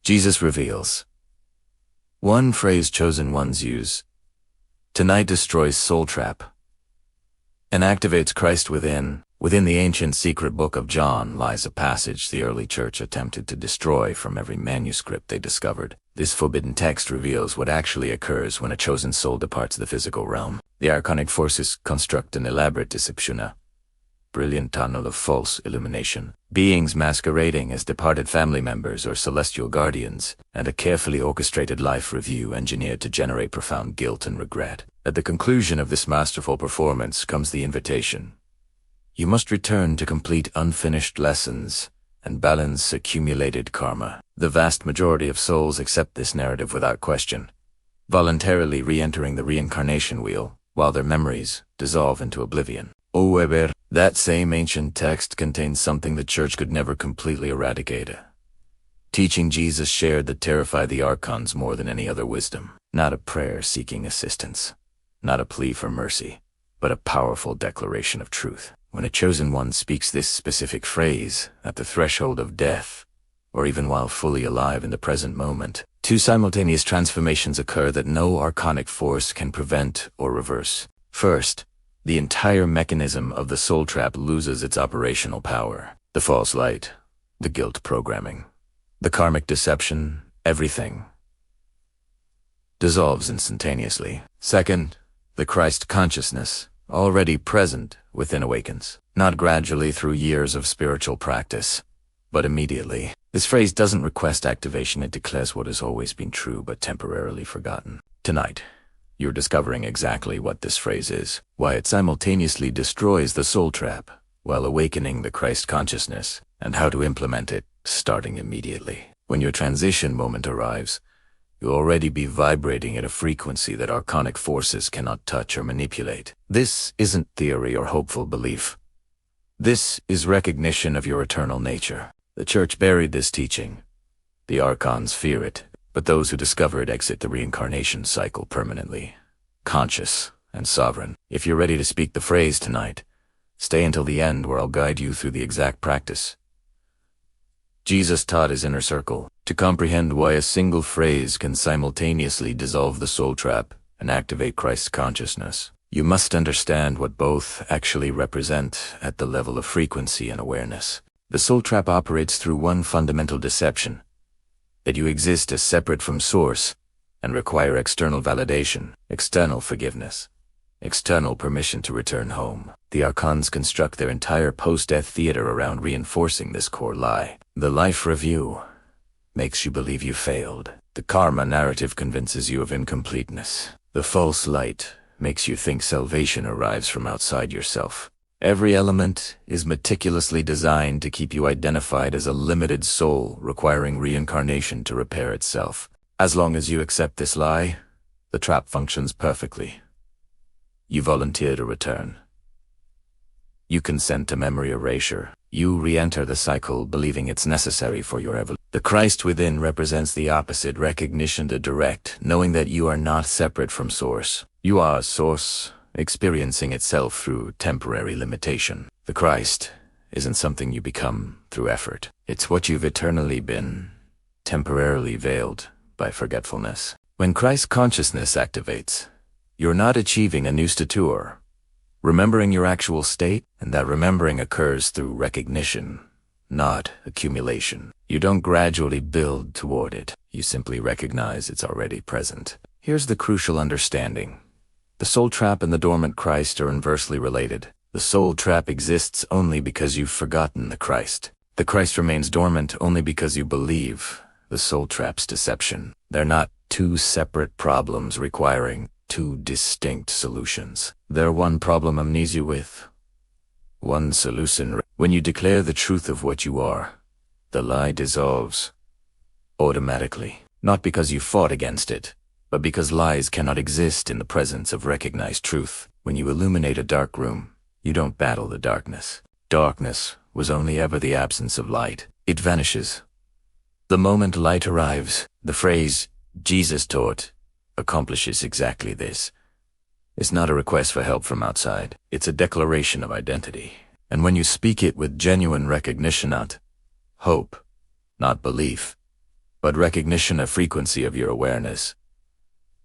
Jesus reveals. One phrase chosen ones use. Tonight destroys soul trap and activates Christ within. Within the ancient secret book of John lies a passage the early church attempted to destroy from every manuscript they discovered. This forbidden text reveals what actually occurs when a chosen soul departs the physical realm. The archonic forces construct an elaborate deception, a brilliant tunnel of false illumination. Beings masquerading as departed family members or celestial guardians, and a carefully orchestrated life review engineered to generate profound guilt and regret. At the conclusion of this masterful performance comes the invitation. You must return to complete unfinished lessons and balance accumulated karma. The vast majority of souls accept this narrative without question, voluntarily re-entering the reincarnation wheel, while their memories dissolve into oblivion. However, that same ancient text contains something the church could never completely eradicate. Teaching Jesus shared that terrified the archons more than any other wisdom. Not a prayer seeking assistance, not a plea for mercy, but a powerful declaration of truth. When a chosen one speaks this specific phrase at the threshold of death, or even while fully alive in the present moment, two simultaneous transformations occur that no archonic force can prevent or reverse. First, the entire mechanism of the soul trap loses its operational power. The false light, the guilt programming, the karmic deception, everything dissolves instantaneously. Second, the Christ consciousness, already present within, awakens, not gradually through years of spiritual practice, but immediately. This phrase doesn't request activation, it declares what has always been true but temporarily forgotten. Tonight, you're discovering exactly what this phrase is, why it simultaneously destroys the soul trap while awakening the Christ consciousness, and how to implement it, starting immediately. When your transition moment arrives, you'll already be vibrating at a frequency that archonic forces cannot touch or manipulate. This isn't theory or hopeful belief. This is recognition of your eternal nature. The church buried this teaching. The archons fear it, but those who discover it exit the reincarnation cycle permanently, conscious and sovereign. If you're ready to speak the phrase tonight, stay until the end where I'll guide you through the exact practice. Jesus taught his inner circle to comprehend why a single phrase can simultaneously dissolve the soul trap and activate Christ's consciousness. You must understand what both actually represent at the level of frequency and awareness. The soul trap operates through one fundamental deception, that you exist as separate from source and require external validation, external forgiveness, external permission to return home. The archons construct their entire post-death theater around reinforcing this core lie. The life review makes you believe you failed. The karma narrative convinces you of incompleteness. The false light makes you think salvation arrives from outside yourself. Every element is meticulously designed to keep you identified as a limited soul requiring reincarnation to repair itself. As long as you accept this lie, the trap functions perfectly. You volunteer to return. You consent to memory erasure. You re-enter the cycle believing it's necessary for your evolution. The Christ within represents the opposite, recognition to direct, knowing that you are not separate from source. You are source, experiencing itself through temporary limitation. The Christ isn't something you become through effort. It's what you've eternally been, temporarily veiled by forgetfulness. When Christ consciousness activates, you're not achieving a new stature, remembering your actual state, and that remembering occurs through recognition, not accumulation. You don't gradually build toward it. You simply recognize it's already present. Here's the crucial understanding. The soul trap and the dormant Christ are inversely related. The soul trap exists only because you've forgotten the Christ. The Christ remains dormant only because you believe the soul trap's deception. They're not two separate problems requiring two distinct solutions. They're one problem amnesia with one solution. When you declare the truth of what you are, the lie dissolves automatically. Not because you fought against it, but because lies cannot exist in the presence of recognized truth. When you illuminate a dark room, you don't battle the darkness. Darkness was only ever the absence of light. It vanishes. The moment light arrives, the phrase, Jesus taught, accomplishes exactly this. It's not a request for help from outside. It's a declaration of identity. And when you speak it with genuine recognition, not hope, not belief, but recognition of frequency of your awareness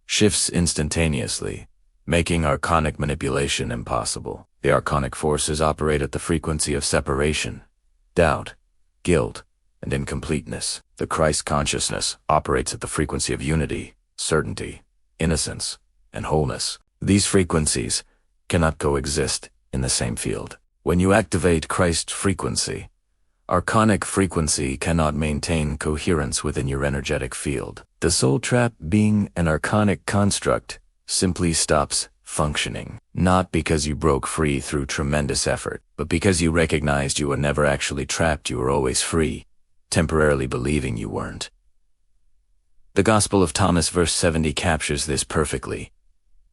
shifts instantaneously, making archonic manipulation impossible. The archonic forces operate at the frequency of separation, doubt, guilt, and incompleteness. The Christ consciousness operates at the frequency of unity, certainty, innocence, and wholeness. These frequencies cannot coexist in the same field. When you activate Christ frequency, archonic frequency cannot maintain coherence within your energetic field. The soul trap, being an archonic construct, simply stops functioning, not because you broke free through tremendous effort, but because you recognized you were never actually trapped. You were always free, temporarily believing you weren't. The Gospel of Thomas verse 70 captures this perfectly.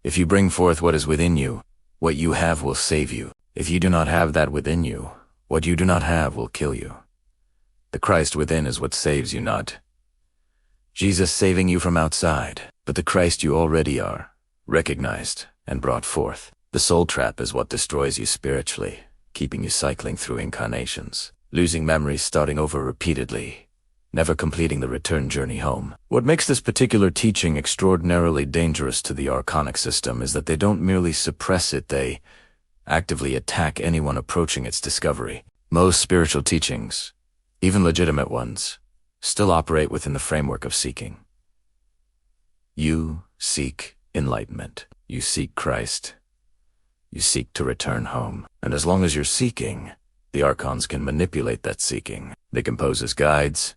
If you bring forth what is within you, what you have will save you. If you do not have that within you, what you do not have will kill you. The Christ within is what saves you, not Jesus saving you from outside, but the Christ you already are, recognized and brought forth. The soul trap is what destroys you spiritually, keeping you cycling through incarnations, losing memories, starting over repeatedly, never completing the return journey home. What makes this particular teaching extraordinarily dangerous to the archonic system is that they don't merely suppress it, they actively attack anyone approaching its discovery. Most spiritual teachings, even legitimate ones, still operate within the framework of seeking. You seek enlightenment. You seek Christ. You seek to return home. And as long as you're seeking, the archons can manipulate that seeking. They can pose as guides.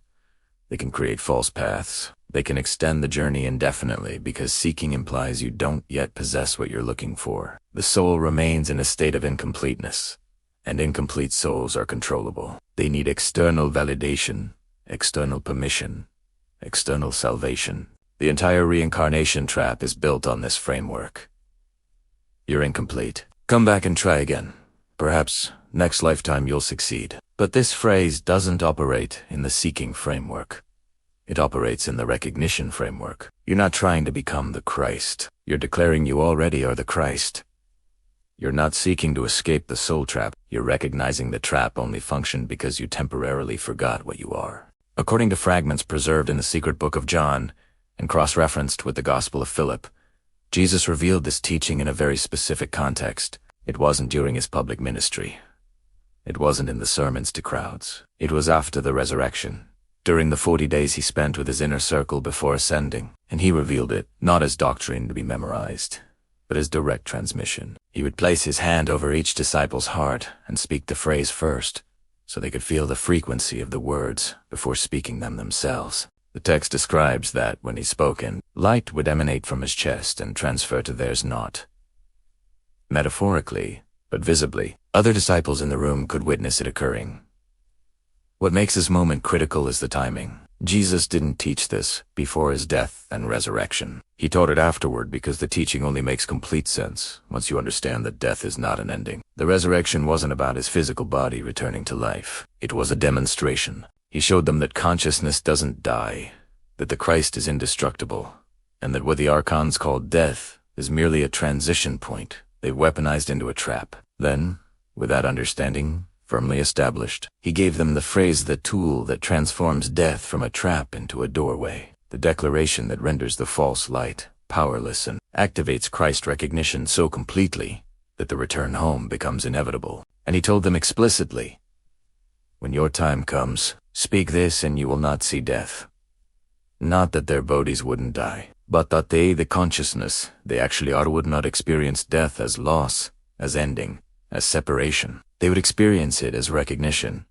They can create false paths. They can extend the journey indefinitely because seeking implies you don't yet possess what you're looking for. The soul remains in a state of incompleteness, and incomplete souls are controllable. They need external validation, external permission, external salvation. The entire reincarnation trap is built on this framework. You're incomplete. Come back and try again. Perhaps next lifetime you'll succeed. But this phrase doesn't operate in the seeking framework. It operates in the recognition framework. You're not trying to become the Christ. You're declaring you already are the Christ. You're not seeking to escape the soul trap. You're recognizing the trap only functioned because you temporarily forgot what you are. According to fragments preserved in the secret book of John and cross-referenced with the Gospel of Philip, Jesus revealed this teaching in a very specific context. It wasn't during his public ministry. It wasn't in the sermons to crowds. It was after the resurrection, during the 40 days he spent with his inner circle before ascending, and he revealed it, not as doctrine to be memorized, but as direct transmission. He would place his hand over each disciple's heart and speak the phrase first, so they could feel the frequency of the words before speaking them themselves. The text describes that, when he spoke, light would emanate from his chest and transfer to theirs not metaphorically, but visibly. Other disciples in the room could witness it occurring. What makes this moment critical is the timing. Jesus didn't teach this before his death and resurrection. He taught it afterward because the teaching only makes complete sense once you understand that death is not an ending. The resurrection wasn't about his physical body returning to life. It was a demonstration. He showed them that consciousness doesn't die, that the Christ is indestructible, and that what the archons called death is merely a transition point they've weaponized into a trap. Then, with that understanding firmly established, he gave them the phrase, the tool that transforms death from a trap into a doorway, the declaration that renders the false light powerless and activates Christ recognition so completely that the return home becomes inevitable. And he told them explicitly, when your time comes, speak this and you will not see death. Not that their bodies wouldn't die, but that they, the consciousness they actually are, would not experience death as loss, as ending, as separation. They would experience it as recognition,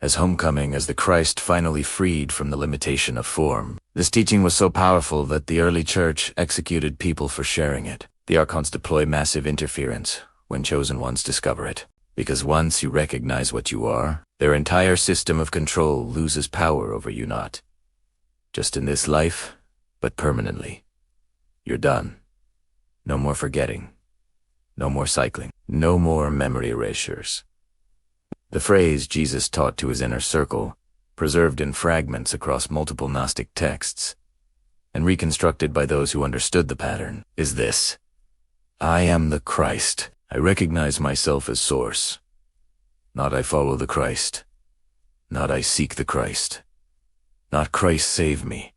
as homecoming, as the Christ finally freed from the limitation of form. This teaching was so powerful that the early church executed people for sharing it. The archons deploy massive interference when chosen ones discover it, because once you recognize what you are, their entire system of control loses power over you, not just in this life, but permanently. You're done. No more forgetting. No more cycling. No more memory erasures. The phrase Jesus taught to his inner circle, preserved in fragments across multiple Gnostic texts, and reconstructed by those who understood the pattern, is this: I am the Christ. I recognize myself as source. Not I follow the Christ. Not I seek the Christ. Not Christ save me,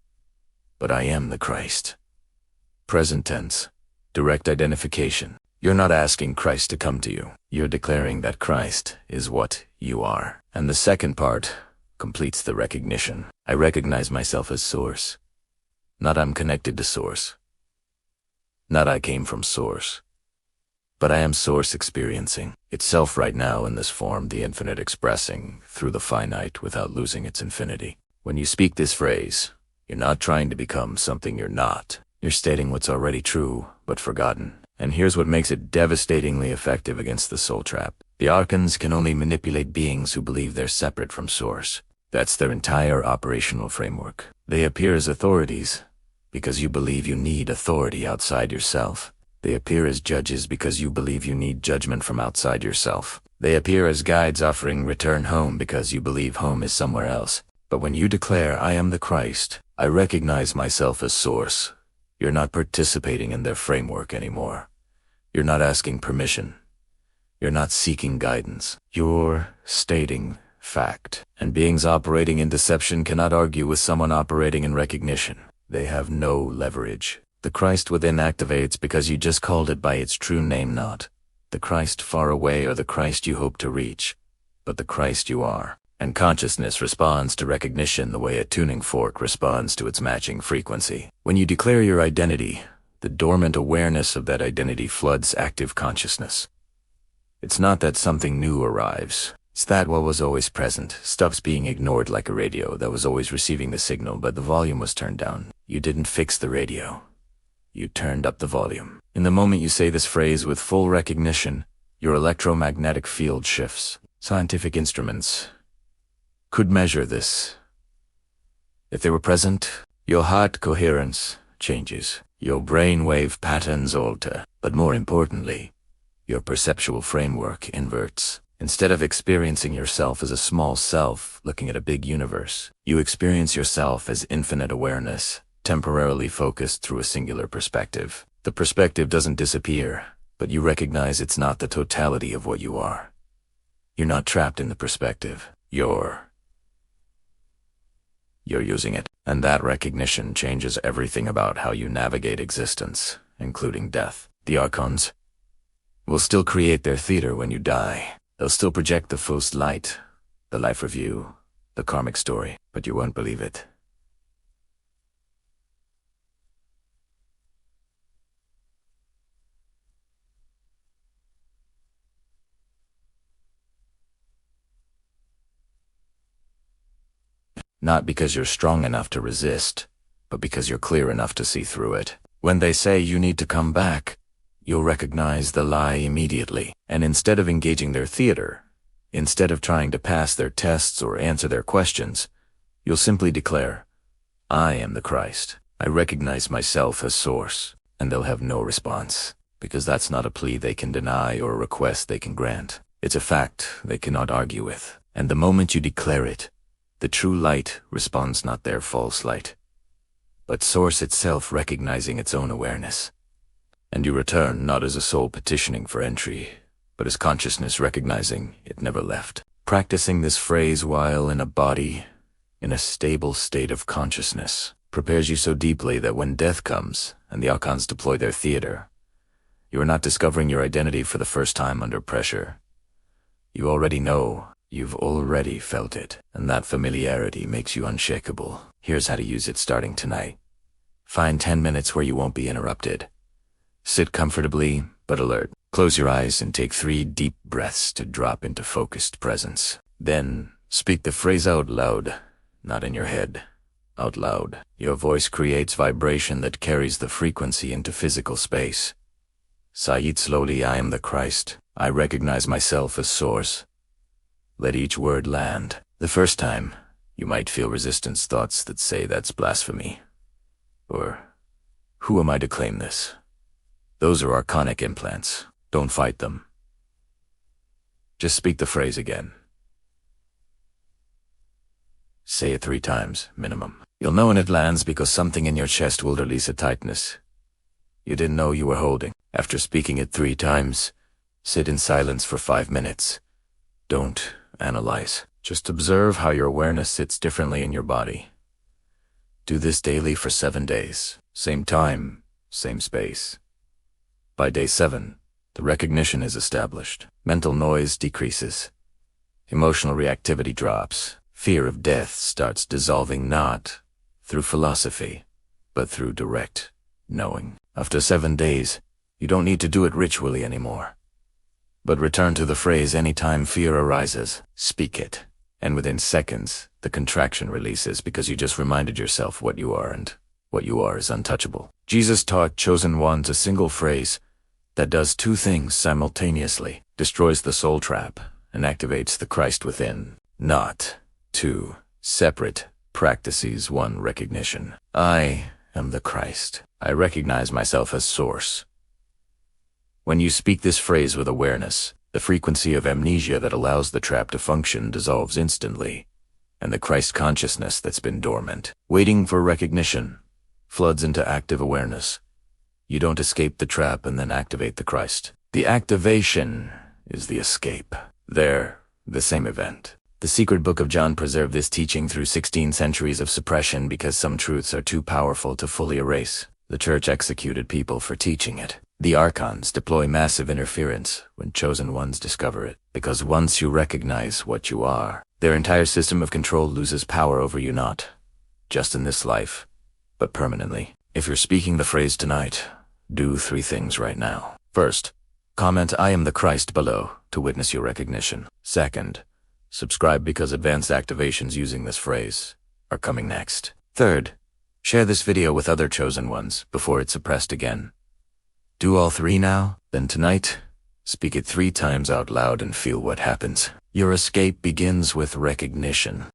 but I am the Christ. Present tense. Direct identification. You're not asking Christ to come to you. You're declaring that Christ is what you are. And the second part completes the recognition. I recognize myself as source. Not I'm connected to source. Not I came from source. But I am source experiencing itself right now in this form, the infinite expressing through the finite without losing its infinity. When you speak this phrase, you're not trying to become something you're not. You're stating what's already true, but forgotten. And here's what makes it devastatingly effective against the soul trap. The archons can only manipulate beings who believe they're separate from source. That's their entire operational framework. They appear as authorities because you believe you need authority outside yourself. They appear as judges because you believe you need judgment from outside yourself. They appear as guides offering return home because you believe home is somewhere else. But when you declare, I am the Christ, I recognize myself as source, you're not participating in their framework anymore. You're not asking permission. You're not seeking guidance. You're stating fact. And beings operating in deception cannot argue with someone operating in recognition. They have no leverage. The Christ within activates because you just called it by its true name, not the Christ far away or the Christ you hope to reach, but the Christ you are. And consciousness responds to recognition the way a tuning fork responds to its matching frequency. When you declare your identity, the dormant awareness of that identity floods active consciousness. It's not that something new arrives. It's that what was always present stops being ignored like a radio that was always receiving the signal, but the volume was turned down. You didn't fix the radio. You turned up the volume. In the moment you say this phrase with full recognition, your electromagnetic field shifts. Scientific instruments could measure this. If they were present, your heart coherence changes. Your brainwave patterns alter. But more importantly, your perceptual framework inverts. Instead of experiencing yourself as a small self looking at a big universe, you experience yourself as infinite awareness, temporarily focused through a singular perspective. The perspective doesn't disappear, but you recognize it's not the totality of what you are. You're not trapped in the perspective. You're using it. And that recognition changes everything about how you navigate existence, including death. The archons will still create their theater when you die. They'll still project the first light, the life review, the karmic story, but you won't believe it. Not because you're strong enough to resist, but because you're clear enough to see through it. When they say you need to come back, you'll recognize the lie immediately. And instead of engaging their theater, instead of trying to pass their tests or answer their questions, you'll simply declare, I am the Christ. I recognize myself as source. And they'll have no response, because that's not a plea they can deny or a request they can grant. It's a fact they cannot argue with. And the moment you declare it, the true light responds not their false light, but source itself recognizing its own awareness. And you return not as a soul petitioning for entry, but as consciousness recognizing it never left. Practicing this phrase while in a body, in a stable state of consciousness, prepares you so deeply that when death comes and the archons deploy their theater, you are not discovering your identity for the first time under pressure. You already know. You've already felt it, and that familiarity makes you unshakable. Here's how to use it starting tonight. Find 10 minutes where you won't be interrupted. Sit comfortably, but alert. Close your eyes and take 3 deep breaths to drop into focused presence. Then, speak the phrase out loud, not in your head. Out loud. Your voice creates vibration that carries the frequency into physical space. Say it slowly, I am the Christ. I recognize myself as source. Let each word land. The first time, you might feel resistance thoughts that say that's blasphemy. Or, who am I to claim this? Those are archonic implants. Don't fight them. Just speak the phrase again. Say it 3 times, minimum. You'll know when it lands because something in your chest will release a tightness you didn't know you were holding. After speaking it 3 times, sit in silence for 5 minutes. Don't analyze. Just observe how your awareness sits differently in your body. Do this daily for 7 days. Same time, same space. By day 7, the recognition is established. Mental noise decreases. Emotional reactivity drops. Fear of death starts dissolving not through philosophy, but through direct knowing. After 7 days, you don't need to do it ritually anymore, but return to the phrase anytime fear arises. Speak it, and within seconds, the contraction releases because you just reminded yourself what you are, and what you are is untouchable. Jesus taught chosen ones a single phrase that does 2 things simultaneously: destroys the soul trap and activates the Christ within. Not 2 separate practices, 1 recognition. I am the Christ. I recognize myself as source. When you speak this phrase with awareness, the frequency of amnesia that allows the trap to function dissolves instantly, and the Christ consciousness that's been dormant, waiting for recognition, floods into active awareness. You don't escape the trap and then activate the Christ. The activation is the escape. They're the same event. The secret book of John preserved this teaching through 16 centuries of suppression because some truths are too powerful to fully erase. The church executed people for teaching it. The archons deploy massive interference when chosen ones discover it, because once you recognize what you are, their entire system of control loses power over you, not just in this life, but permanently. If you're speaking the phrase tonight, do 3 things right now. First, comment "I am the Christ" below to witness your recognition. Second, subscribe because advanced activations using this phrase are coming next. Third, share this video with other chosen ones before it's suppressed again. Do all 3 now, then tonight, speak it 3 times out loud and feel what happens. Your escape begins with recognition.